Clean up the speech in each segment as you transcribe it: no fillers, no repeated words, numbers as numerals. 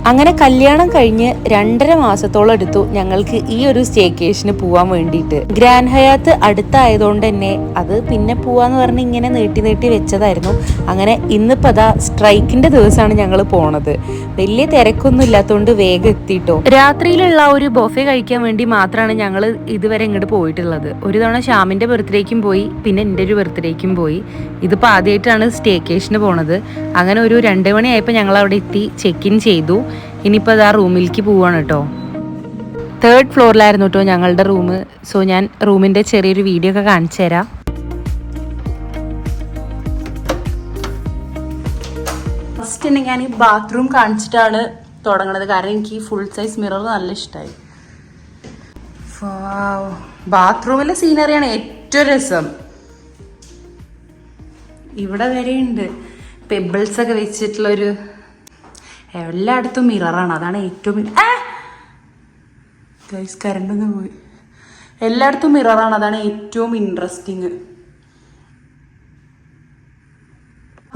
അങ്ങനെ കല്യാണം കഴിഞ്ഞ് 2.5 മാസത്തോളം എടുത്തു ഞങ്ങൾക്ക് ഈ ഒരു സ്റ്റേക്കേഷന് പോവാൻ വേണ്ടിയിട്ട്. ഗ്രാൻഡ് ഹയാത്ത് അടുത്തായതുകൊണ്ട് തന്നെ അത് പിന്നെ പോവാന്ന് പറഞ്ഞ് ഇങ്ങനെ നീട്ടി വെച്ചതായിരുന്നു. അങ്ങനെ ഇന്നിപ്പോൾ അതാ സ്ട്രൈക്കിന്റെ ദിവസമാണ് ഞങ്ങൾ പോണത്. വലിയ തിരക്കൊന്നും ഇല്ലാത്തതുകൊണ്ട് വേഗം എത്തിയിട്ടോ. രാത്രിയിലുള്ള ഒരു ബൊഫെ കഴിക്കാൻ വേണ്ടി മാത്രമാണ് ഞങ്ങൾ ഇതുവരെ ഇങ്ങോട്ട് പോയിട്ടുള്ളത്. ഒരു തവണ ഷ്യാമിന്റെ ബർത്ത്ഡേക്കും പോയി, പിന്നെ എൻ്റെ ഒരു ബർത്ത്ഡേക്കും പോയി. ഇതിപ്പോൾ ആദ്യമായിട്ടാണ് സ്റ്റേക്കേഷന് പോണത്. അങ്ങനെ ഒരു 2 മണിയായപ്പോൾ ഞങ്ങൾ അവിടെ എത്തി ചെക്ക് ഇൻ ചെയ്തു. ഇനിയിപ്പോൾ അത് ആ റൂമിലേക്ക് പോവാണ് കേട്ടോ. 3rd ഫ്ലോറിലായിരുന്നു കേട്ടോ ഞങ്ങളുടെ റൂം. സോ ഞാൻ റൂമിൻ്റെ ചെറിയൊരു വീഡിയോ ഒക്കെ കാണിച്ചു തരാം. ഫസ്റ്റ് തന്നെ ഞാൻ ഈ ബാത്റൂം കാണിച്ചിട്ടാണ് തുടങ്ങുന്നത്, കാരണം എനിക്ക് ഫുൾ സൈസ് മിറർ നല്ല ഇഷ്ടമായി. ബാത്റൂമിലെ സീനറിയാണ് ഏറ്റവും രസം. ഇവിടെ വരെയുണ്ട് പെബിൾസ് ഒക്കെ വെച്ചിട്ടുള്ളൊരു, എല്ലായിടത്തും മിററാണ്, അതാണ് ഏറ്റവും കറണ്ടൊന്നും പോയി. എല്ലായിടത്തും മിററാണ്, അതാണ് ഏറ്റവും ഇൻട്രസ്റ്റിങ്.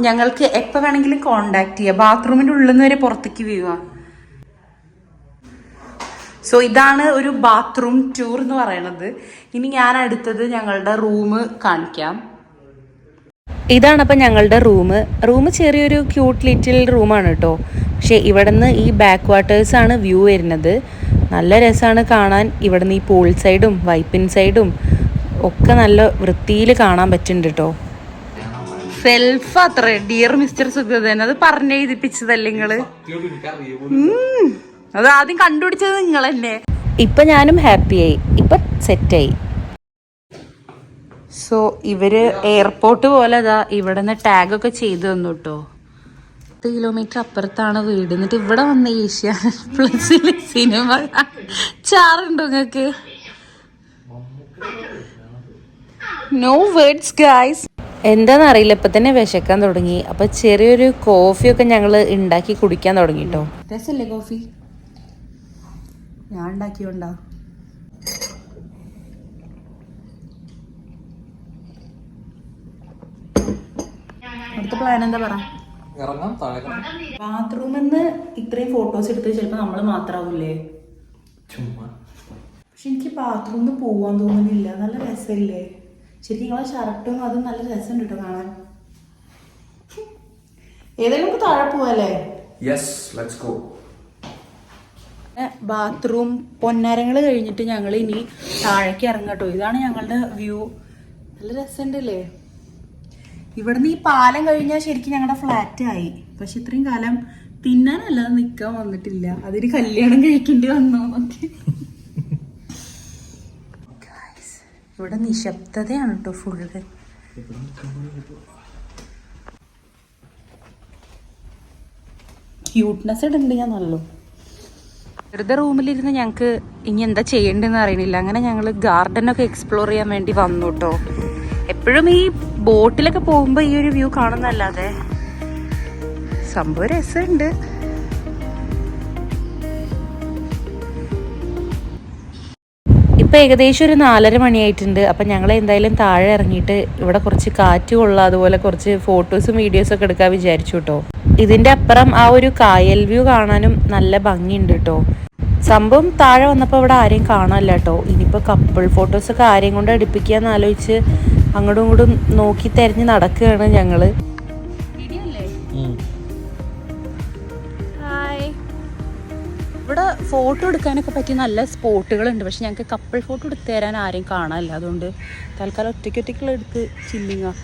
ഞങ്ങൾക്ക് എപ്പോൾ വേണമെങ്കിലും കോണ്ടാക്ട് ചെയ്യാം. ബാത്റൂമിൻ്റെ ഉള്ളിൽ നിന്ന് വരെ പുറത്തേക്ക് വീവാ. സോ ഇതാണ് ഒരു ബാത്റൂം ടൂർ എന്ന് പറയണത്. ഇനി ഞാൻ അടുത്തത് ഞങ്ങളുടെ റൂം കാണിക്കാം. ഇതാണ് അപ്പം ഞങ്ങളുടെ റൂം ചെറിയൊരു ക്യൂട്ട് ലിറ്റിൽ റൂമാണ് കേട്ടോ. പക്ഷേ ഇവിടെ നിന്ന് ഈ ബാക്ക് വാട്ടേഴ്സാണ് വ്യൂ വരുന്നത്. നല്ല രസമാണ് കാണാൻ. ഇവിടെ നിന്ന് ഈ പൂൾ സൈഡും വൈപ്പിൻ സൈഡും ഒക്കെ നല്ല വൃത്തിയിൽ കാണാൻ പറ്റുന്നുണ്ട് കേട്ടോ. സെൽഫ് അത്ര ഡിയർ മിസ്റ്റർ സുഗതൻ അത് പറഞ്ഞെഴുതിപ്പിച്ചതല്ലേ നിങ്ങള്? അത് ആദ്യം കണ്ടുപിടിച്ചത് നിങ്ങൾ തന്നെ. ഇപ്പം ഞാനും ഹാപ്പിയായി, ഇപ്പം സെറ്റായി. സോ ഇവര് എയർപോർട്ട് പോലെ അതാ ഇവിടെ നിന്ന് ടാഗൊക്കെ ചെയ്തു തന്നു കേട്ടോ. 10 കിലോമീറ്റർ അപ്പുറത്താണ് വീട്. എന്നിട്ട് ഇവിടെ വന്ന ഏഷ്യാനെറ്റ്+ൽ സിനിമ ചാറുണ്ടോ നിങ്ങൾക്ക്? No words guys. എന്താണെന്നറിയില്ല, ഇപ്പം തന്നെ വിശക്കാൻ തുടങ്ങി. അപ്പം ചെറിയൊരു കോഫിയൊക്കെ ഞങ്ങൾ ഉണ്ടാക്കി കുടിക്കാൻ തുടങ്ങി കേട്ടോ. രസമല്ലേ കോഫി? ഞാൻ ഉണ്ടാക്കിയോണ്ടാ. അടുത്ത പ്ലാൻ എന്താ പറ? ബാത്റൂമിൽ നിന്ന് ഇത്രയും ഫോട്ടോസ് എടുത്ത് ചിലപ്പോൾ നമ്മൾ മാത്രമാവൂലേ? പക്ഷെ എനിക്ക് ബാത്റൂമിൽ പോവാൻ തോന്നുന്നില്ല. നല്ല രസമില്ലേ ശരിക്കും? നിങ്ങളെ ഷർട്ടും അതും നല്ല രസമുണ്ട് കേട്ടോ കാണാൻ. ഏതെങ്കിലും നമുക്ക് താഴെ പോവാല്ലേ? ബാത്റൂം പൊന്നാരങ്ങൾ കഴിഞ്ഞിട്ട് ഞങ്ങൾ ഇനി താഴേക്ക് ഇറങ്ങട്ടോ. ഇതാണ് ഞങ്ങളുടെ വ്യൂ. നല്ല രസമുണ്ടല്ലേ? ഇവിടുന്ന് ഈ പാലം കഴിഞ്ഞാൽ ശരിക്കും ഞങ്ങളുടെ ഫ്ലാറ്റ് ആയി. പക്ഷെ ഇത്രയും കാലം തിന്നാനല്ലാതെ നിൽക്കാൻ വന്നിട്ടില്ല. അതിന് കല്യാണം കഴിക്കേണ്ടി വന്നു. ഇവിടെ നിശബ്ദതയാണ് കേട്ടോ ഫുള്ള്. ക്യൂട്ട്നെസ് ഇടുന്നുണ്ട് ഞാൻ നല്ലോ. വെറുതെ റൂമിലിരുന്ന് ഞങ്ങൾക്ക് ഇനി എന്താ ചെയ്യേണ്ടതെന്ന് അറിയണില്ല. അങ്ങനെ ഞങ്ങൾ ഗാർഡനൊക്കെ എക്സ്പ്ലോർ ചെയ്യാൻ വേണ്ടി വന്നു കേട്ടോ. എപ്പോഴും ഈ ബോട്ടിലൊക്കെ പോകുമ്പോൾ ഈ ഒരു വ്യൂ കാണുന്നല്ലാതെ സംഭവം രസമുണ്ട്. ഇപ്പം ഏകദേശം ഒരു 4:30 മണിയായിട്ടുണ്ട്. അപ്പം ഞങ്ങൾ എന്തായാലും താഴെ ഇറങ്ങിയിട്ട് ഇവിടെ കുറച്ച് കാറ്റ് കൊള്ളാം, അതുപോലെ കുറച്ച് ഫോട്ടോസും വീഡിയോസും ഒക്കെ എടുക്കാൻ വിചാരിച്ചു കേട്ടോ. ഇതിൻ്റെ അപ്പുറം ആ ഒരു കായൽ വ്യൂ കാണാനും നല്ല ഭംഗിയുണ്ട് കേട്ടോ. സംഭവം താഴെ വന്നപ്പോൾ ഇവിടെ ആരെയും കാണാനില്ല കേട്ടോ. ഇനിയിപ്പോൾ കപ്പിൾ ഫോട്ടോസൊക്കെ ആരെയും കൊണ്ട് അടുപ്പിക്കാന്ന് ആലോചിച്ച് അങ്ങോട്ടും ഇങ്ങോട്ടും നോക്കി തെരഞ്ഞ് നടക്കുകയാണ് ഞങ്ങള്. ഇവിടെ ഫോട്ടോ എടുക്കാനൊക്കെ പറ്റിയ നല്ല സ്പോട്ടുകളുണ്ട്. പക്ഷെ ഞങ്ങൾക്ക് കപ്പിൾ ഫോട്ടോ എടുത്ത് തരാൻ ആരെയും കാണാനില്ല. അതുകൊണ്ട് തൽക്കാലം ഒറ്റയ്ക്കുള്ള എടുത്ത് ചില്ലിങ്ങ.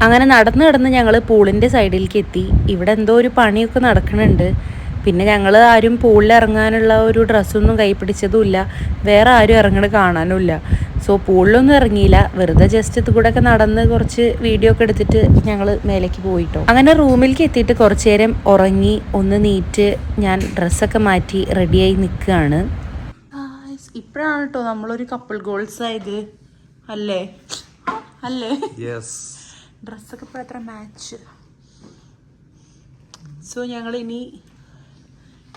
അങ്ങനെ നടന്ന് ഞങ്ങൾ പൂളിൻ്റെ സൈഡിലേക്ക് എത്തി. ഇവിടെ എന്തോ ഒരു പണിയൊക്കെ നടക്കുന്നുണ്ട്. പിന്നെ ഞങ്ങൾ ആരും പൂളിൽ ഇറങ്ങാനുള്ള ഒരു ഡ്രസ്സൊന്നും കൈ പിടിച്ചതുമില്ല. വേറെ ആരും ഇറങ്ങണത് കാണാനുമില്ല. സോ പൂളിലൊന്നും ഇറങ്ങിയില്ല. വെറുതെ ജസ്റ്റ് ഇത് കൂടെ ഒക്കെ നടന്ന് കുറച്ച് വീഡിയോ ഒക്കെ എടുത്തിട്ട് ഞങ്ങൾ മേലേക്ക് പോയിട്ടോ. അങ്ങനെ റൂമിലേക്ക് എത്തിയിട്ട് കുറച്ച് നേരം ഉറങ്ങി ഒന്ന് നീറ്റ് ഞാൻ ഡ്രസ്സൊക്കെ മാറ്റി റെഡിയായി നിൽക്കുകയാണ്. ഇപ്പോഴാണ് കേട്ടോ നമ്മളൊരു കപ്പിൾ ഗോൾസ് ആയത് അല്ലേ? ഡ്രസ്സൊക്കെ ഇപ്പോൾ എത്ര മാച്ച്. സോ ഞങ്ങൾ ഇനി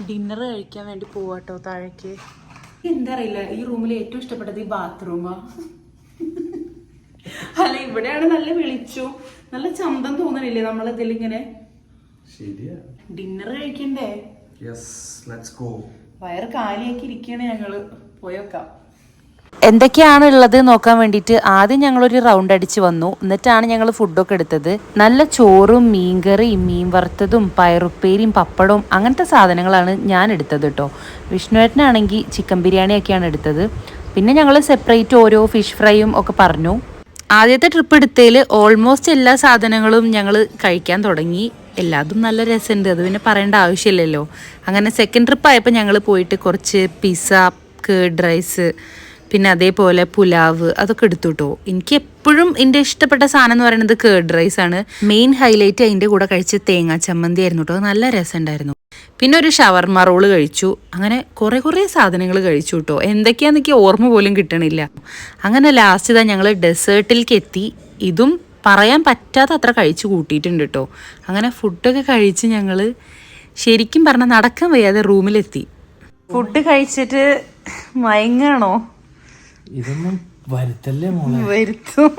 ഡിന്നർ കഴിക്കാൻ വേണ്ടി പോവാട്ടോ താഴേക്ക്. എന്താ അറിയില്ല, ഈ റൂമിൽ ഏറ്റവും ഇഷ്ടപ്പെട്ടത് ഈ ബാത്റൂമാ. അല്ല, ഇവിടെയാണ് നല്ല വിളിച്ചു, നല്ല ചന്തം തോന്നണില്ലേ നമ്മളിതിലിങ്ങനെ. ഡിന്നർ കഴിക്കണ്ടേ? വയറ് കാലിയാക്കി ഇരിക്കുകയാണ് ഞങ്ങള്. പോയേക്കാം. എന്തൊക്കെയാണ് ഉള്ളത് നോക്കാൻ വേണ്ടിയിട്ട് ആദ്യം ഞങ്ങളൊരു റൗണ്ട് അടിച്ച് വന്നു. എന്നിട്ടാണ് ഞങ്ങൾ ഫുഡൊക്കെ എടുത്തത്. നല്ല ചോറും മീൻകറിയും മീൻ വറുത്തതും പയറുപ്പേരിയും പപ്പടവും അങ്ങനത്തെ സാധനങ്ങളാണ് ഞാൻ എടുത്തത് കേട്ടോ. വിഷ്ണുവേട്ടനാണെങ്കിൽ ചിക്കൻ ബിരിയാണിയൊക്കെയാണ് എടുത്തത്. പിന്നെ ഞങ്ങൾ സെപ്പറേറ്റ് ഓരോ ഫിഷ് ഫ്രൈയും ഒക്കെ പറഞ്ഞു. ആദ്യത്തെ ട്രിപ്പ് എടുത്തതിൽ ഓൾമോസ്റ്റ് എല്ലാ സാധനങ്ങളും ഞങ്ങൾ കഴിക്കാൻ തുടങ്ങി. എല്ലാതും നല്ല രസമുണ്ട്, അത് പിന്നെ പറയേണ്ട ആവശ്യമില്ലല്ലോ. അങ്ങനെ സെക്കൻഡ് ട്രിപ്പ് ആയപ്പോൾ ഞങ്ങൾ പോയിട്ട് കുറച്ച് പിസ്സ, കേർഡ് റൈസ്, പിന്നെ അതേപോലെ പുലാവ് അതൊക്കെ എടുത്തു കേട്ടോ. എനിക്ക് എപ്പോഴും എൻ്റെ ഇഷ്ടപ്പെട്ട സാധനം എന്ന് പറയുന്നത് കേർഡ് റൈസ് ആണ്. മെയിൻ ഹൈലൈറ്റ് അതിൻ്റെ കൂടെ കഴിച്ച് തേങ്ങാ ചമ്മന്തി ആയിരുന്നു കേട്ടോ. നല്ല രസമുണ്ടായിരുന്നു. പിന്നെ ഒരു ഷവർമ റോള് കഴിച്ചു. അങ്ങനെ കുറേ സാധനങ്ങൾ കഴിച്ചു കേട്ടോ. എന്തൊക്കെയാണെന്നൊക്കെ ഓർമ്മ പോലും കിട്ടണില്ല. അങ്ങനെ ലാസ്റ്റ് ഇതാ ഞങ്ങൾ ഡെസേർട്ടിലേക്ക് എത്തി. ഇതും പറയാൻ പറ്റാത്ത അത്ര കഴിച്ചു കൂട്ടിയിട്ടുണ്ട് കേട്ടോ. അങ്ങനെ ഫുഡൊക്കെ കഴിച്ച് ഞങ്ങൾ ശരിക്കും പറഞ്ഞാൽ നടക്കാൻ വയ്യാതെ റൂമിലെത്തി. ഫുഡ് കഴിച്ചിട്ട് മയങ്ങാണോ? ഇതൊന്നും വരുത്തല്ലേ മോളെ. വരുത്തും.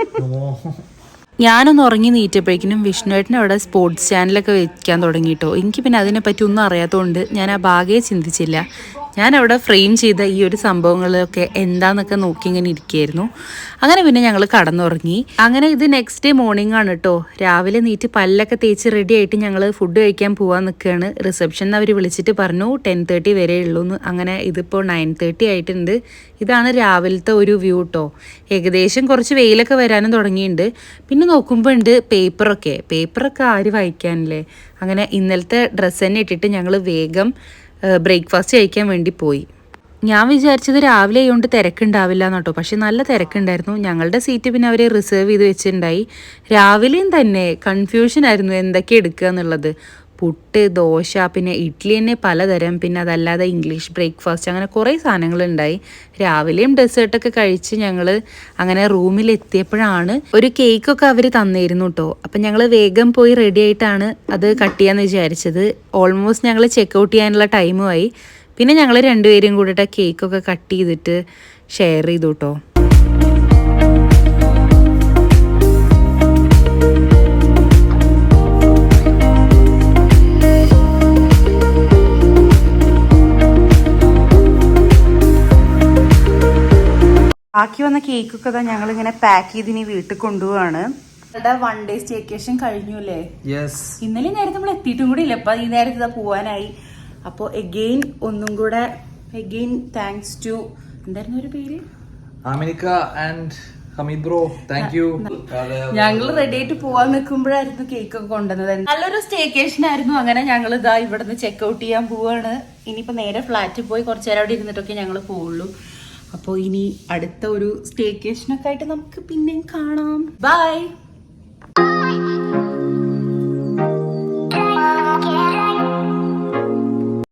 ഞാനൊന്ന് ഉറങ്ങി നീറ്റപ്പോഴേക്കിനും വിഷ്ണുവേട്ടന് അവിടെ സ്പോർട്സ് ചാനലൊക്കെ വെക്കാൻ തുടങ്ങിയിട്ടോ. എനിക്ക് പിന്നെ അതിനെപ്പറ്റി ഒന്നും അറിയാത്തതുകൊണ്ട് ഞാൻ ആ ഭാഗേ ചിന്തിച്ചില്ല. ഞാൻ അവിടെ ഫ്രെയിം ചെയ്ത ഈ ഒരു സംഭവങ്ങളൊക്കെ എന്താന്നൊക്കെ നോക്കി ഇങ്ങനെ ഇരിക്കുകയായിരുന്നു. അങ്ങനെ പിന്നെ ഞങ്ങൾ കടന്നുറങ്ങി. അങ്ങനെ ഇത് നെക്സ്റ്റ് ഡേ മോർണിംഗ് ആണ് കേട്ടോ. രാവിലെ നീറ്റ് പല്ലൊക്കെ തേച്ച് റെഡി ആയിട്ട് ഞങ്ങൾ ഫുഡ് കഴിക്കാൻ പോകാൻ നിൽക്കുകയാണ്. റിസപ്ഷനിൽ അവർ വിളിച്ചിട്ട് പറഞ്ഞു 10:30 വരെ ഉള്ളൂ എന്ന്. അങ്ങനെ ഇതിപ്പോൾ 9:30 ആയിട്ടുണ്ട്. ഇതാണ് രാവിലത്തെ ഒരു വ്യൂ കേട്ടോ. ഏകദേശം കുറച്ച് വെയിലൊക്കെ വരാനും തുടങ്ങിയിട്ടുണ്ട്. പിന്നെ നോക്കുമ്പോൾ ഉണ്ട് പേപ്പറൊക്കെ ആര് വായിക്കാനല്ലേ. അങ്ങനെ ഇന്നലത്തെ ഡ്രസ്സ് തന്നെ ഇട്ടിട്ട് ഞങ്ങൾ വേഗം ബ്രേക്ക്ഫാസ്റ്റ് കഴിക്കാൻ വേണ്ടി പോയി. ഞാൻ വിചാരിച്ചത് രാവിലെ ആയതുകൊണ്ട് തിരക്കുണ്ടാവില്ല എന്നോട്ടോ. പക്ഷെ നല്ല തിരക്കുണ്ടായിരുന്നു. ഞങ്ങളുടെ സീറ്റ് പിന്നെ അവർ റിസർവ് ചെയ്ത് വെച്ചിട്ടുണ്ടായി. രാവിലെയും തന്നെ കൺഫ്യൂഷനായിരുന്നു എന്തൊക്കെ എടുക്കുക എന്നുള്ളത്. പുട്ട്, ദോശ, പിന്നെ ഇഡ്ഡലി തന്നെ പലതരം, പിന്നെ അതല്ലാതെ ഇംഗ്ലീഷ് ബ്രേക്ക്ഫാസ്റ്റ്, അങ്ങനെ കുറേ സാധനങ്ങളുണ്ടായി. രാവിലെയും ഡെസേർട്ടൊക്കെ കഴിച്ച് ഞങ്ങൾ അങ്ങനെ റൂമിലെത്തിയപ്പോഴാണ് ഒരു കേക്കൊക്കെ അവർ തന്നിരുന്നു കേട്ടോ. അപ്പം ഞങ്ങൾ വേഗം പോയി റെഡി ആയിട്ടാണ് അത് കട്ട് ചെയ്യാമെന്ന് വിചാരിച്ചത്. ഓൾമോസ്റ്റ് ഞങ്ങൾ ചെക്കൗട്ട് ചെയ്യാനുള്ള ടൈമുമായി. പിന്നെ ഞങ്ങൾ രണ്ടുപേരും കൂടിയിട്ട് കേക്കൊക്കെ കട്ട് ചെയ്തിട്ട് ഷെയർ ചെയ്തു കേട്ടോ. ബാക്കി വന്ന കേക്കൊക്കെ തന്നെ ഞങ്ങളിങ്ങനെ പാക്ക് ചെയ്ത് ഇനി വീട്ടിൽ കൊണ്ടുപോവാണ്. വൺ ഡേ സ്റ്റേക്കേഷൻ കഴിഞ്ഞു അല്ലേ? ഇന്നലെ നേരത്തെ നമ്മൾ എത്തിയിട്ടും കൂടി ഇല്ല. അപ്പൊ ഈ നേരത്തെ ഇതാ പോവാനായി. അപ്പോൾ ഒന്നും കൂടെ താങ്ക്സ് ടു എന്തായിരുന്നു ഒരു പേര്, Aminikka and Hameed bro, thank you. ഞങ്ങൾ റെഡി ആയിട്ട് പോവാൻ നിൽക്കുമ്പോഴായിരുന്നു കേക്ക് ഒക്കെ കൊണ്ടുവന്നത്. നല്ലൊരു സ്റ്റേക്കേഷൻ ആയിരുന്നു. അങ്ങനെ ഞങ്ങൾ ഇതാ ഇവിടുന്ന് ചെക്ക്ഔട്ട് ചെയ്യാൻ പോവാണ്. ഇനിയിപ്പോ നേരെ ഫ്ലാറ്റിൽ പോയി കുറച്ചു നേരം അവിടെ ഇരുന്നിട്ടൊക്കെ ഞങ്ങൾ പോവുള്ളൂ. അപ്പോൾ ഇനി അടുത്ത ഒരു സ്റ്റേക്കേഷനൊക്കെ ആയിട്ട് നമുക്ക് പിന്നെയും കാണാം. ബൈ.